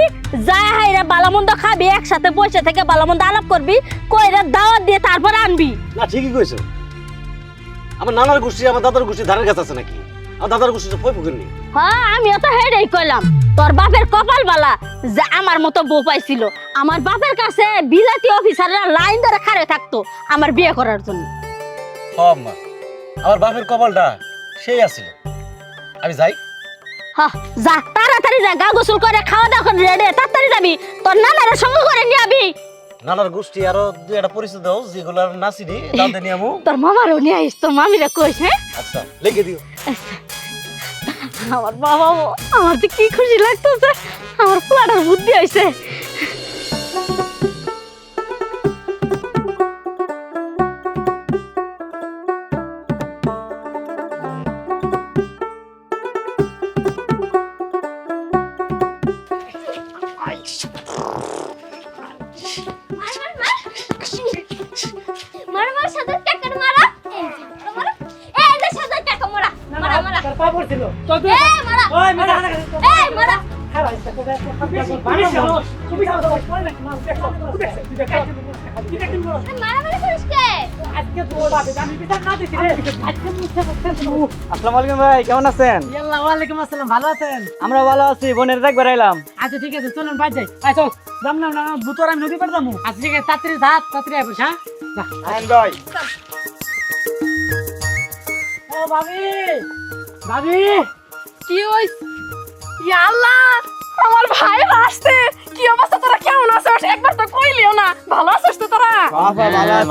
যায় হাইরা বালামন্দ খাবি, একসাথে বসে থেকে বালামন্দ আলাপ করবি, কইরা দাওয়াত দিয়ে তারপর আনবি। না ঠিকই কইছো, আমার নানার গোষ্ঠী আমার দাদার গোষ্ঠী ধারের কাছে আছে নাকি? আমার দাদার গোষ্ঠী তো ফই ফুকের নেই। হ্যাঁ আমিও তো হেডেই কইলাম, তোর বাপের কপাল বালা যে আমার মতো বউ পাইছিল। আমার বাপের কাছে বিলাতি অফিসাররা লাইন ধরে খাড়ে থাকতো আমার বিয়ে করার জন্য। আম্মা, আমার বাপের কপালটা সেই আছিল। আমি যাই। হ্যাঁ যা, তাড়াতাড়ি যা, গা গোসল করে খাওয়া দাওয়া করে রেডি তাড়াতাড়ি যাবি, তোর নানার সঙ্গে করে নিয়ে আবি। নানার গোষ্ঠী আরো দুই একটা পরিচয় দাও, যেগুলো নাচিনি দাঁতে নিয়ে আমু। তোর মামারও নিয়ে আইস, তোর মামিরা কইস। হ্যাঁ আচ্ছা লিখে দিও। আমার বাবা, আমার তো কি খুশি লাগতেছে, আমার পোলাটার বুদ্ধি হইছে। মারমার সাথে টাকার মারা এই যে সাথে টাকা মারা মারা মারা তোর পা পড়ছিল তো এই মারা ওই মেরা না এই মারা মারামারি করিস কে? আসসালামু আলাইকুম ভাই, কেমন আছেন? ওয়ালাইকুম আসসালাম, ভালো আছেন? আমরা ভালো আছি, বোনের একবার এলাম। আচ্ছা ঠিক আছে, চলুন বাই যাই। চল যাম না না ভূতর আমি নদী পার যাবো। আচ্ছা ঠিক আছে, তাড়াতাড়ি যা, তাড়াতাড়ি আইবো। হ্যাঁ যা। ভাই ও ভাবি, ভাবি কি হইছে? ইয়া আল্লাহ, আমার ভাই আসছে। কি অবস্থা, তোরা কেমন আছিস? একবার তো কইলিও না। ভালো আছিস তো তোরা?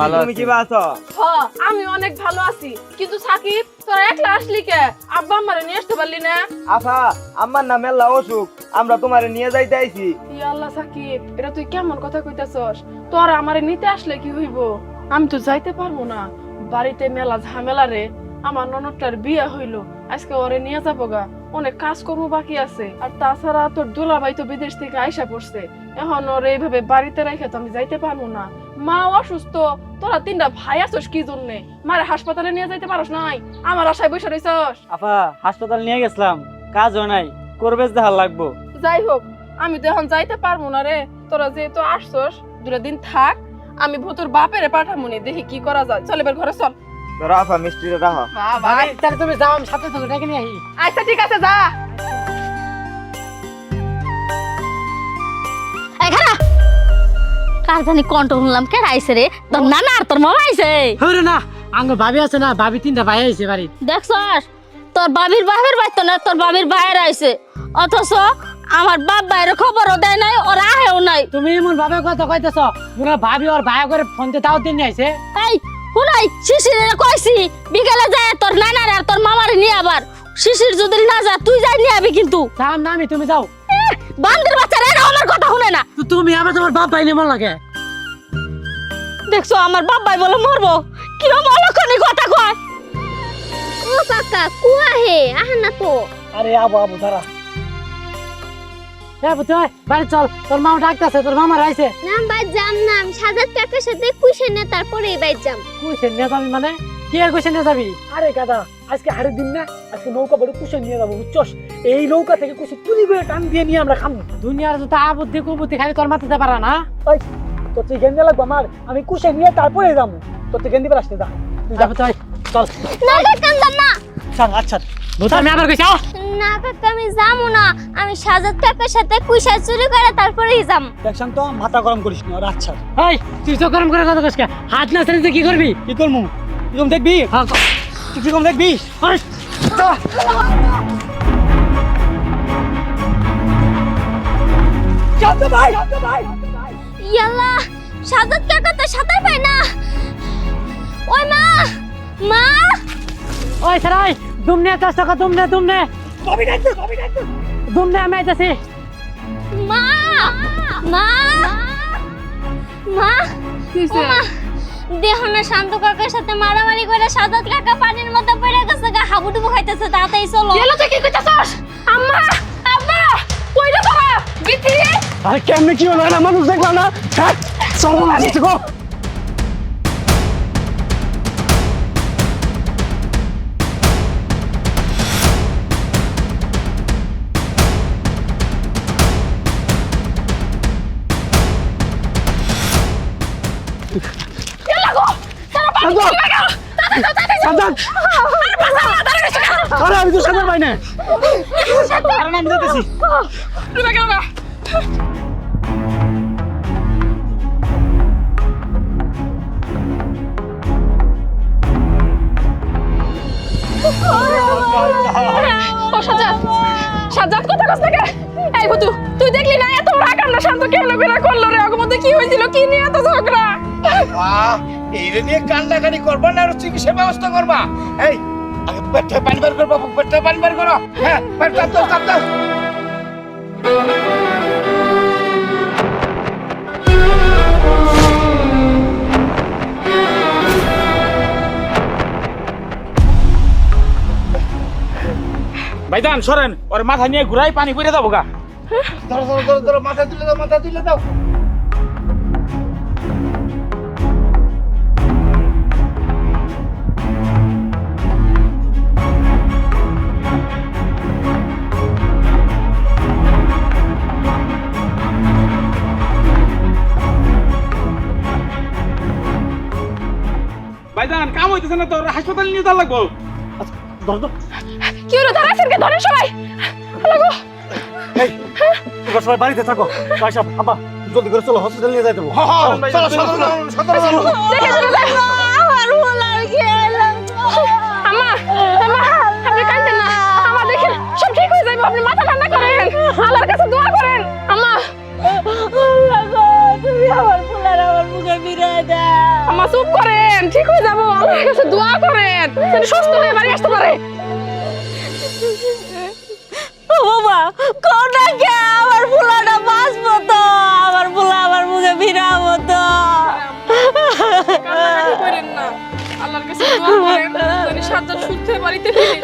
ভালো, তুমি কি আছো? হ্যাঁ আমি অনেক ভালো আছি, কিন্তু সাকিব তোরা একলা আসলি কে? আব্বা আমারে নিয়ে আসতে পারলি না? আফা, আমার নাম মেলা অসুখ, আমরা তোমারে নিয়ে যাইতে আইছি। ইয়া আল্লাহ সাকিব, এটা তুই কেমন কথা কইতাছস? তোরা আমারে নিতে আসলে কি হইব? আমি তো যাইতে পারবো না, বাড়িতে মেলা ঝামেলা রে। আমার ননদটার বিয়ে হইলো, আজকে ওরে নিয়ে যাবো গা, অনেক কাজকর্ম বাকি আছে। আর তাছাড়া তোর দুলাভাই তো বিদেশ থেকে আইসা পড়ছে, এখন ওরে এইভাবে বাড়িতে রেখে তো আমি যাইতে পারবো না। মা অসুস্থ, তোরা তিনটা ভাই আছস কি জন্যে? মারে হাসপাতালে নিয়ে যাইতে পারস নাই? আমার আশায় বসে রইছস। আফা, হাসপাতাল নিয়ে গেছিলাম, কাজও নাই, করবে যাহা লাগবো। যাই হোক, আমি তো এখন যাইতে পারবো না রে। তোরা যেহেতু আসছস, দুটা দিন থাক, আমি ভূতুর বাপেরে পাঠামুনি, দেখি কি করা যায়। চল এবার ঘরে চল। রাফা মিষ্টিটা রাহা। ভাই তাহলে তুমি যাও, আমি সাথে সাথে ডেকে নিয়ে আই। আচ্ছা ঠিক আছে, যা। এখানে কার জানি কন্ট্রোল হলাম, কে আইছে রে? তোর নানা আর তোর মামা আইছে। হরে না, আঙ্গ ভাবি আছে না, ভাবি তিনটা ভাই আইছে বাড়ি। দেখছস, তোর বাবির বাপের বাইতো না, তোর বাবির বাইরে আইছে, অথচ আমার বাপ বাইরে খবরও দেয় নাই, ওরা আহেও নাই। তুমি এমন ভাবে কথা কইতেছ, পুরো ভাবি ওর ভাই করে ফোন দিয়ে তাও দিন আইছে। এই হুনাই, শিশিরে কইছি বিকেলে যায় তোর নানার আর তোর মামারে নিয়ে আবার। শিশির যদি না যা, তুই যাই নিয়ে আবি কিন্তু। যাও না, আমি তুমি যাও। বান্দির বাচ্চারা এরা আমার কথা শুনে না। তো তুমি আবার তোমার বাপ ভাই নেমন লাগে। দেখছো আমার বাপ ভাই বলে মরবো, কিরম অলক্ষণী কথা কয়। ও কাকা কুয়া হে আহ না তো। আরে আবু আবু দাঁড়া। হ্যাঁ বুঝতে বাড়ি চল, তোর মামা ডাকতেছে, তোর মামা আইছে। না ভাই যাম না, আমি সাজাদ কাকার সাথে কুইশে না, তারপরে এই বাইর যাম। কুইশন নিয়ে যাবি মানে? কি আর কুইশন নিয়ে যাবি? আরে গাদা, আজকে হাড়ের দিন না, আজকে নৌকা বড় কুইশন নিয়ে যাবো, বুঝছস? এই নৌকা থেকে কুইশন চুরি করে টান দিয়ে নিয়ে আমরা খাবো। দুনিয়ার যত আবুদ্ধি কুবুদ্ধি খালি তোর মাথাতে পারা না। ওই তোর তুই গেন্দে লাগবো আমার, আমি কুইশন নিয়ে তারপরে যাবো। তোর তুই গেন্দি আসতে যা, তুই যাবো তাই চল। না কাকা যাম না। চল আচ্ছা বুঝা, আমি আবার কইছি না কাকা আমি যাবো না, আমি সাজাদ কাকার সাথে কুইশা চুরি করে তারপরেই যাম। দেখছাম তো, মাথা গরম করিস না। আচ্ছা এই তুই তো গরম করে কথা কইছ, হাত না ছেড়ে কি করবি? কি করমু? কিরম দেখবি? হ্যাঁ তুই কিরম দেখবি? ইয়াল্লা, সাজাদ কাকা তো সাঁতার পায় না। ওই মা, মা ওই সরাই দুমনে চেষ্টা কর, দুমনে দুমনে দুমনে আমি আইতাছি। মা মা মা কিসে? মা দেহ না শান্ত কাকার সাথে মারামারি করে সাজাদ কাকা পানির মধ্যে পড়ে গেছে, গা হাবুডুবু খাইতেছে, তাড়াতাড়ি চলো। গেলো তো কি কইতাছস? আম্মা, আব্বা, কই রে বাবা? বিথি, আরে কেমনে কি হলো না, মানুষ দেখলাম না। চল না, গো। সাজ্জাদ আরে আমি তো সাজ্জাদ ভাই না আরে আমি যেতেছি ও সাজ্জাদ, সাজ্জাদ কথা কস না কে? এই বুতু, তুই দেখলি না এত বড় কান্না শান্ত কেমনে বেরা করলো রে? ওর মধ্যে কি হয়েছিল? কি নিয়ে এত ঝগড়া? এইটা নিয়ে কান্নাকানি করবা না আর চিকিৎসা ব্যবস্থা করবা? এই আগে পেটে পানি বের করবা, পেটে পানি বের করো। হ্যাঁ, পেট চাপ দাও। ভাইজান সরেন, ওর মাথা নিয়ে ঘুরাই পানি পড়ে যাবো গা। ধরো, মাথা তুলে দাও। ভাইজান কাম হইতেছে না, তোর হাসপাতালে নিয়ে যাওয়া লাগবো। কি হলো? ধরাছেন কে? ধরেন সবাই। তোমরা সবাই বাড়িতে থাকো। আয়শা, আব্বা জলদি করে চলো, হসপিটাল নিয়ে যাই দেবো। চলো, সদর। দেখে চলে যাই। আম্মা, আম্মা, আপনি কাঁদেন না। আম্মা দেখেন, সব ঠিক হয়ে যাবে। আপনি মাথা ঠান্ডা করেন, আল্লাহর কাছে দোয়া করেন। আম্মা, তুমি আমার ফুলার আমার মুখে ফিরায় দাও। আম্মা চুপ করেন, ঠিক হয়ে যাবো। আল্লাহর কাছে দোয়া করেন যেন সুস্থ হয়ে বাড়ি আসতে পারে। ও বাবা, কোনটা কে? আমার ফুলাটা বাঁচবো তো, আমার ফুলা আমার মুখে ফিরাবো তো। কান্নাকাটি করেন না, আল্লাহর কাছে দোয়া করেন যেন সাজ্জাদ সুস্থ হয়ে বাড়িতে ফিরে।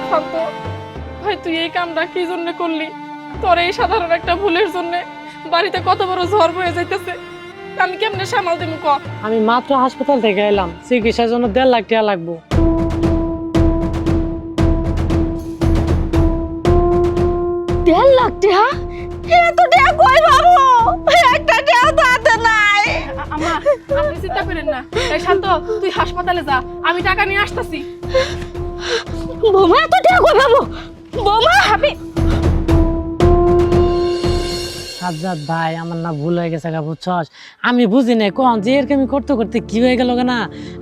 শান্ত ভাই, তুই এই কামটা কি জন্য করলি? তোর এই সাধারণ একটা ভুলের জন্য বাড়িতে কত বড় ঝড় বয়ে যাইতেছে। আমি কেমনে সামাল দেবো ক? আমি মাত্র হাসপাতাল থেকে এলাম, চিকিৎসার জন্য 1.5 লাখ টাকা লাগবো। 1.5 লাখ টাকা? এত টাকা কই পাবো? একটা টাকা তো হাতে নাই। আম্মা, আপনি চিন্তা করেন না। এই শান্ত, তুই হাসপাতালে যা, আমি টাকা নিয়ে আসতেছি। বৌমা, এত টাকা কই পাবো? বৌমা, আমি সাজ্জাদ ভাই, আমার না ভুল হয়ে গেছে গা, বুঝছস? আমি বুঝি নাই কোন যে এরকম আমি করতে করতে কি হয়ে গেল না।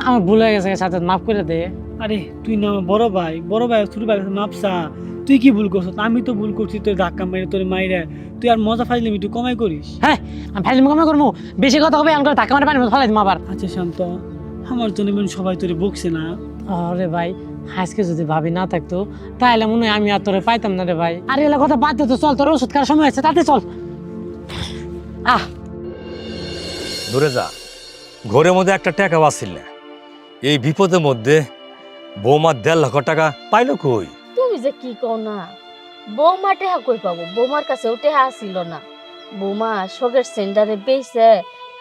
আমার ভুল হয়ে গেছে, সাজ্জাদ মাফ করে দে। আরে তুই না আমার বড় ভাই, ছোট ভাই মাপসা। তুই কি ভুল করছ? আমি তো ভুল করছি, তোর ধাক্কা মেরে তোর মাইরে। তুই আর মজা ফাইলামি তুই কমাই করিস। হ্যাঁ, আমি ফাইলিম কমে করবো? বেশি কথা হবে, আমি ধাক্কা মারে পানি ফেলাই দিম আবার। আচ্ছা শান্ত, আমার জন্য সবাই তোরে বকছে না? আরে ভাই, আজকে যদি ভাবি না থাকতো তাহলে মনে হয় আমি আর তোরে পাইতাম না রে ভাই। আর এগুলা কথা বাদ দে তো, চল, তোর ওষুধ খাওয়ার সময় আছে, তাতে চল। দূরে যা, ঘরের মধ্যে একটা টাকা বাঁচিল না। এই বিপদের মধ্যে বৌমা 1.5 লাখ টাকা পাইলো কই? তুমি যে কি কও না, বৌমা টেহা কই পাবো? বৌমার কাছেও টেহা আসিল না। বৌমা শোকের সেন্টারে বেচে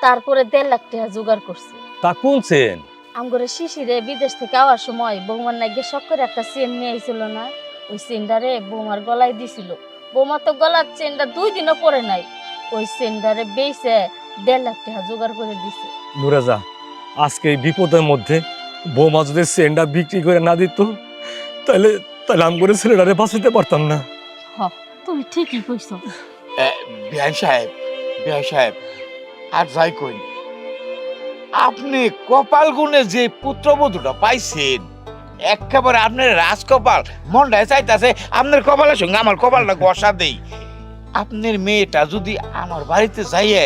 তারপরে 1.5 লাখ টাকা জোগাড় করছে। তা কোন চেন? আমগরে শিশিরে বিদেশ থেকে আওয়ার সময় বৌমার নাকি শখ করে একটা চেন নিয়ে আইছিল না, ওই চেনটারে বৌমার গলায় দিছিল। বৌমা তো গলার চেনটা 2 দিনও পরে নাই। ওই চেনটারে বেচে 1.5 লাখ টাকা জোগাড় করে দিছে। দূরে যা, আজকে এই বিপদের মধ্যে বৌমা যদি চেনটা বিক্রি করে না দিত তাহলে আমি করে ছেলেটারে বাঁচাতে পারতাম না। তুমি ঠিকই কইছো। বিআই সাহেব, আর যাই কই, আপনি কপাল গুনে যে পুত্রবধূটা পাইছেন, একেবারে আপনার রাজকপাল। মনটায় চাইতাছে আপনার কপালের সঙ্গে আমার কপালটা ঘষা দেই। আপনার মেয়েটা যদি আমার বাড়িতে যাইয়ে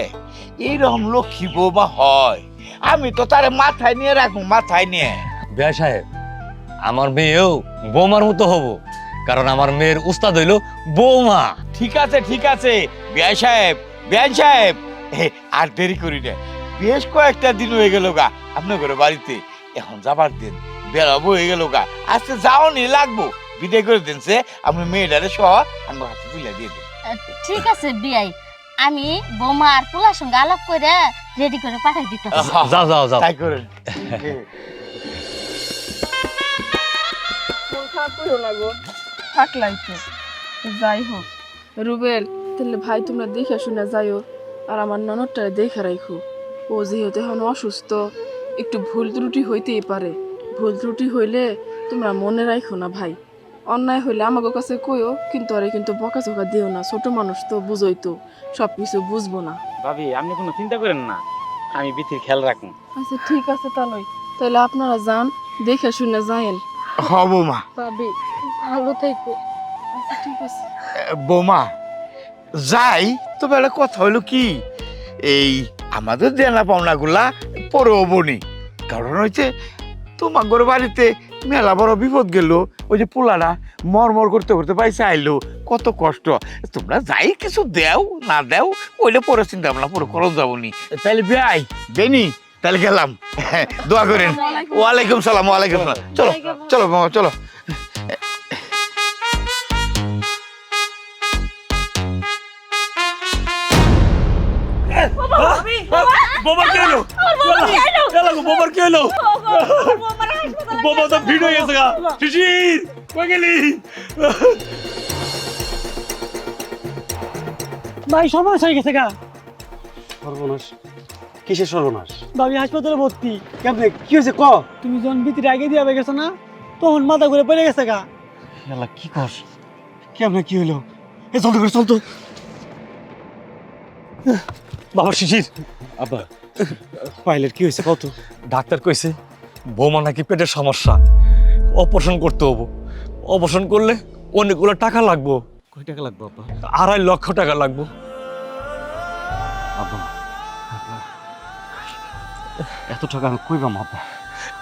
এইরকম লক্ষ্মী বৌমা হয়, আমি তো তারে মাথায় নিয়ে রাখবো, মাথায় নিয়ে। বিয়া সাহেব, আমার মেয়েও বৌমার মতো হব, কারণ আমার মেয়ের উস্তাদ হইল বৌমা। ঠিক আছে বিআই সাহেব, আর দেরি করি না। বেশ কয়েকটা দিন হয়ে গেল গা আপনার ঘরে বাড়িতে, এখন যাবার দিন বেড়াবো হয়ে গেল গা। আজকে যাও নি লাগবো, বিদায় করে দিন সে আপনার মেয়েটারে সহ আমার হাতে তুলে দিয়ে দিন। ঠিক আছে বিয়াই, আমি বৌমা আর পোলার সঙ্গে আলাপ করে রেডি করে পাঠাই দিতে। যাও তাই করেন। মন খারাপ করো না গো, থাকলাই তো। যাই হোক রুবেল, তাহলে ভাই তোমরা দেখে শুনে যাইও, আর আমার ননদটারে দেখে রাখো। ও যেহেতু এখন অসুস্থ, একটু ভুল ত্রুটি হইতেই পারে। ভুল ত্রুটি হইলে তোমরা মনে রাখো না ভাই। অন্যায় হইলে আমাকে কাছে কইও, কিন্তু আরে কিন্তু বকাঝকা দিও না। ছোট মানুষ তো, বুঝোই তো, সব কিছু বুঝবো না। ভাবি আপনি কোনো চিন্তা করেন না, আমি বিথির খেয়াল রাখুন। আচ্ছা ঠিক আছে তাহলে আপনারা যান, দেখে শুনে যায়েন। হ বৌমা। ভাবি ভালো থেকো। আচ্ছা ঠিক আছে। বৌমা যাই, তবে একটা কথা হলো কি, এই আমাদের দেনা পাওনাগুলা পরে হবনি। কারণ হচ্ছে তোমার ঘর বাড়িতে মেলা বড় বিপদ গেল। ওই যে পোলাটা মরমর করতে করতে পাইছে আইলো, কত কষ্ট। তোমরা যাই কিছু দেও না দেও ওইটা পরে চিন্তা ভাবনা পরে খরচ যাবনি। তাইলে ভাই বেনি, তাহলে গেলাম। দোয়া করেন। ওয়ালাইকুম সালাম। ওয়ালাইকুম সালাম। চলো চলো মামা চলো। বোমা কে এলো? বোমার কে এলো? বোমা তো ভিড় হয়ে গেছে গা। শিশির কই গেলি? ভাই সমস্যা হয়ে গেছে গা। সর্বনাশ, কিসের সর্বনাশ? ভাবি হাসপাতালে ভর্তি। কেমনে কি হয়েছে ক? তুমি যখন ভিতরে আগে দিয়ে গেছো না, তখন মাথা ঘুরে পড়ে গেছে গা। শালা কি কস? কেমনে কি হলো? এ জলদি করে চল তো। বাবা শিশির, আব্বা পাইলের কি হয়েছে কত? ডাক্তার কইছে বৌমা নাকি পেটের সমস্যা, অপারেশন করতে হবো। অপারেশন করলে অনেকগুলো টাকা লাগবো। কয় টাকা লাগবে আব্বা? 2.5 লক্ষ টাকা লাগবো। আব্বা এত টাকা আমি কই পাম আব্বা?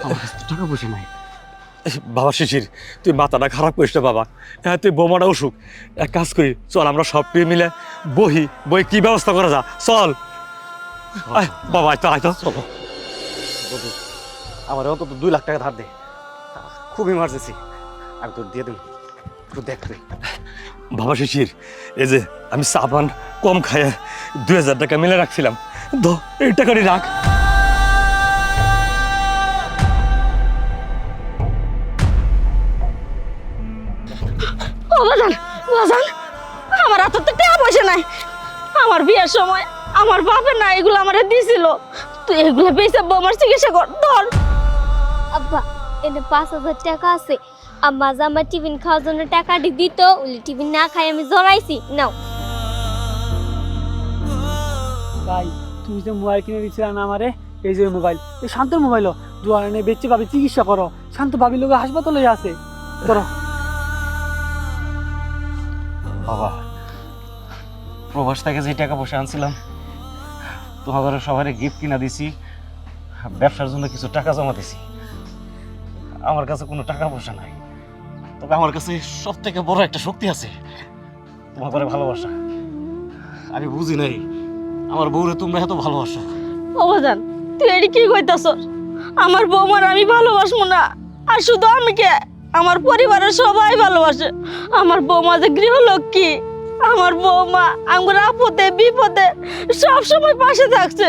আমার কাছে তো টাকা পয়সা নাই। বাবা শিশির, তুই মাথাটা খারাপ করিস না বাবা। হ্যাঁ তুই বোমাটা অসুখ, এক কাজ করি চল আমরা সব মিলে বই কি ব্যবস্থা করা যা চল। আয়, বাবা আয় তো আয় তো। চলো আমার অন্তত 2 লাখ টাকা ধার দে, খুব ইমার্জেন্সি। আমি তোর দিয়ে দেব, একটু দেখ তুই। বাবা শিশির, এই যে আমি সাবান কম খায় 2000 টাকা মিলে রাখছিলাম, এই টাকাটি রাখ। ও বাজান, বাজান, আমার হাতে তো টাকা পয়সা নাই। আমার বিয়ের সময় আমার বাপের না এগুলো আমারে দিছিল। তুই এগুলো বেচে বৌমার চিকিৎসা কর, ধর। আব্বা এনে 5000 টাকা আছে। আম্মা যে আমার টিফিন খাওয়ার জন্য টাকাটি দিত, ওই টিফিন না খাই আমি জড়াইছি। নাও। ভাই তুমি যে মোবাইল কিনে দিচ্ছিলে না আমারে, এই যে মোবাইল, এই শান্তর মোবাইল দুয়ারে নিয়ে বেচে ভাবি চিকিৎসা করো। শান্ত ভাবি লোক হাসপাতালে আছে, ধরো। বাবা প্রবাস থেকে যে টাকা পয়সা আনছিলাম, তোমাদের সবাই গিফট কিনা দিছি, ব্যবসার জন্য কিছু টাকা জমা দিছি। আমার কাছে কোনো টাকা পয়সা নাই, তবে আমার কাছে সব থেকে বড় একটা শক্তি আছে, তোমাদের ভালোবাসা। আমি বুঝি নাই আমার বউরে তোমরা এত ভালোবাসো। ও বাজান, তুই এটি কি কইতাছ? আমার বৌমার আমি ভালোবাসবো না? আর শুধু আমি কে, আমার পরিবারের সবাই ভালোবাসে। আমার বৌমা যে গৃহলক্ষ্মী, আমার বৌমা আমার আপদে বিপদে সব সময় পাশে থাকছে।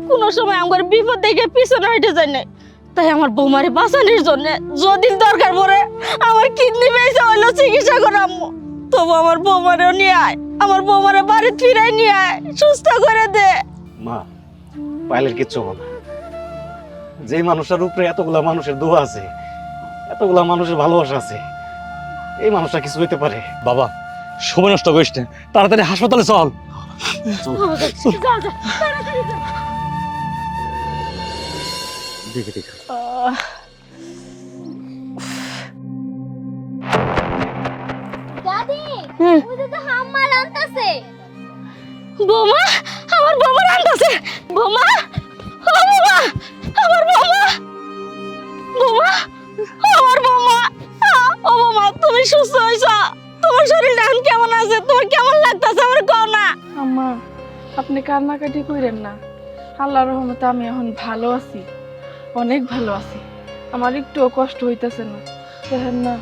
কোনো সময় আমার বিপদ দেখে পিছনে হেঁটে যায় না। তাই আমার বৌমারে বাঁচানোর জন্য যদি দরকার পড়ে আমার কিডনি বেঁচে হইলো চিকিৎসা করামো, তবু আমার বৌমারেও নিয়ে আয়, আমার বৌমারে বাড়ি ফিরাই নিয়ে আয়, সুস্থ করে দে। মা পাইলের কিচ্ছু হবে না। যে মানুষটার উপরে এতগুলা মানুষের দোয়া আছে, এতগুলা মানুষের ভালোবাসা আছে, এই মানুষটা কিছু হইতে পারে? বাবা সময় নষ্ট করিস না, তাড়াতাড়ি হাসপাতালে চল। যা, যা, তাড়াতাড়ি যা। দেখে দেখে দাদি ওই যে তো হাম্মা আনতাছে। বৌমা, আমার বৌমা রান্তাছে। বৌমা, ও বৌমা, আমার বৌমা, বৌমা, আমার বৌমা। ও বৌমা, তুমি সুস্থ হইছো? তোমার শরীরটা এখন কেমন আছে? তোমার কেমন লাগতাছে আমার কও না। আম্মা আপনি কান্নাকাটি কইরেন না। আল্লাহর রহমতে আমি এখন ভালো আছি, অনেক ভালো আছি। আমার একটুও কষ্ট হইতেছে না। দেখেন না,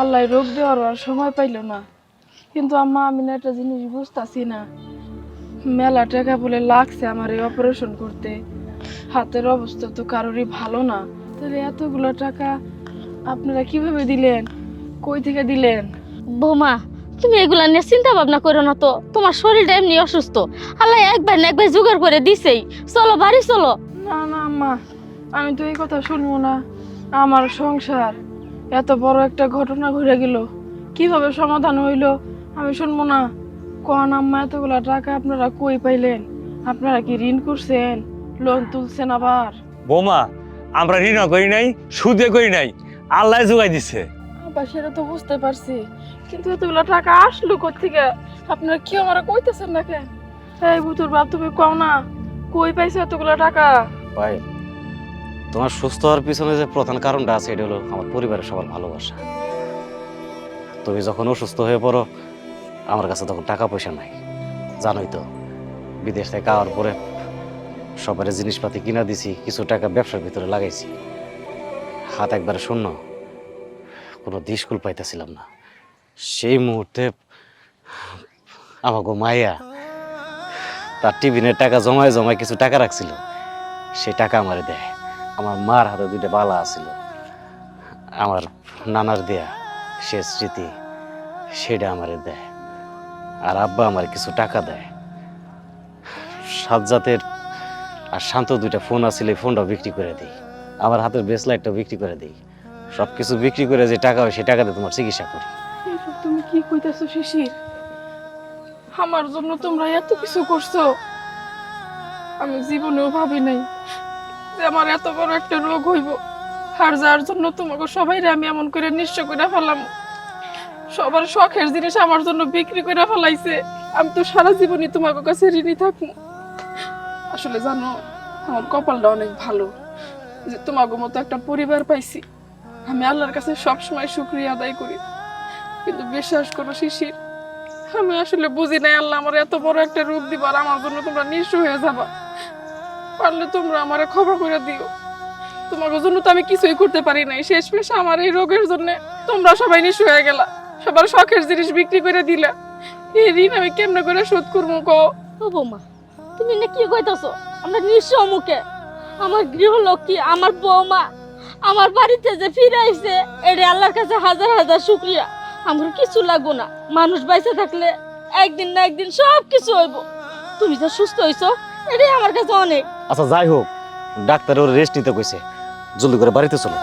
আল্লাহ রোগ দেওয়ার আর সময় পাইল না। কিন্তু আম্মা আমি না একটা জিনিস বুঝতাছি না, মেলা টাকা বলে লাগছে আমার এই অপারেশন করতে। হাতের অবস্থা তো কারোরই ভালো না। তাহলে এতগুলো টাকা আপনারা কিভাবে দিলেন? কই থেকে দিলেন? বৌমা, তুমি এগুলা নিয়ে চিন্তা ভাবনা করো না তো, তোমার শরীরটা এমনি অসুস্থ, আল্লাহ একবার না একবার জোগাড় করে দিছেই। চলো বাড়ি চলো। না না আম্মা, আমি তো এই কথা শুনবো না। আমার সংসার এত বড় একটা ঘটনা ঘটে গেল, কিভাবে সমাধান হইলো আমি শুনবো না। কোন আম্মা, এতগুলা টাকা আপনারা কই পাইলেন? আপনারা কি ঋণ করছেন, লোন তুলছেন আবার? বৌমা, আমরা ঋণ করি নাই, সুদে করি নাই, আল্লাহ জোগাই দিছে। আব্বা সেটা তো বুঝতে পারছি, কিন্তু এতগুলা টাকা আসলো কোত্থেকে? আপনারা কি আমার কইতেছেন না কেন? এই বুতুর বাপ, তুমি কও না কই পাইছো এতগুলা টাকা? ভাই, তোমার সুস্থ হওয়ার পিছনে যে প্রধান কারণটা আছে এটা হলো আমার পরিবারের সবার ভালোবাসা। তুমি যখন অসুস্থ হয়ে পড়ো, আমার কাছে তখন টাকা পয়সা নাই, জানোই তো। বিদেশ থেকে আওয়ার পরে সবার জিনিসপাতি কিনা দিছি, কিছু টাকা ব্যবসার ভিতরে লাগাইছি। হাত একবারে শূন্য, কোনো দিশকুল পাইতেছিলাম না। সেই মুহূর্তে আমাকে মাইয়া তার টিফিনের টাকা জমায় জমায় কিছু টাকা রাখছিল, সেই টাকা আমারে দেয়। আমার মার হাতে 2টা বালা আছিল, আমার নানার দেয়া সে স্মৃতি, সেটা আমারে দেয়। আর আব্বা আমার কিছু টাকা দেয়। সাজ্জাতের আর শান্ত 2টা ফোন আছিল, এই ফোনটাও বিক্রি করে দিই। আমার হাতের ব্রেসলাইটটাও বিক্রি করে দিই। সব কিছু বিক্রি করে যে টাকা হয়, সেই টাকাতে তোমার চিকিৎসা করি। এইসব তুমি কি কইতাছো শিশির? আমার জন্য তোমরা এত কিছু করছো, আমি জীবনেও ভাবি নাই যে আমার এত বড় একটা রোগ হইব। আর যার জন্য তোমাকে সবাইরে আমি এমন করে নিঃস্ব করে ফেলাম, সবার শখের জিনিস আমার জন্য বিক্রি করে ফেলাইছে। আমি তো সারা জীবনই তোমাকে কাছে ঋণী থাকবো। আসলে জানো, আমার কপালটা অনেক ভালো যে তোমাকে মতো একটা পরিবার পাইছি। আমি আল্লাহর কাছে সবসময় শুকরিয়া আদায় করি। কিন্তু বিশ্বাস করো শিশির, আমি আসলে বুঝি নাই আল্লাহ আমার এত বড় একটা রূপ দিবার, আমার জন্য তোমরা নিঃস্ব হয়ে যাবা। পারলে তোমরা আমারে ক্ষমা করে দিও। তোমার জন্য তো আমি কিছুই করতে পারি নাই। শেষমেশ আমার এই রোগের জন্য তোমরা সবাই নিঃস্ব হয়ে গেলা, সবার শখের জিনিস বিক্রি করে দিলা। এই ঋণ আমি কেমনে করে শোধ করবো কও? ও বৌমা, তুমি না কি কইতাছো? আমরা নিঃস্ব মুখে, আমার গৃহলক্ষ্মী, আমার বৌমা আমার বাড়িতে যে ফিরে আইছে, এটা আল্লাহর কাছে হাজার হাজার শুকরিয়া। আমার কিছু লাগবো না, মানুষ বাইসে থাকলে একদিন না একদিন সব কিছু হইব। তুমি যে সুস্থ হইছো, এটাই আমার কাছে অনেক। আচ্ছা যাই হোক, ডাক্তার ওর রেস্ট নিতে কইছে, জলদি করে বাড়িতে চলো।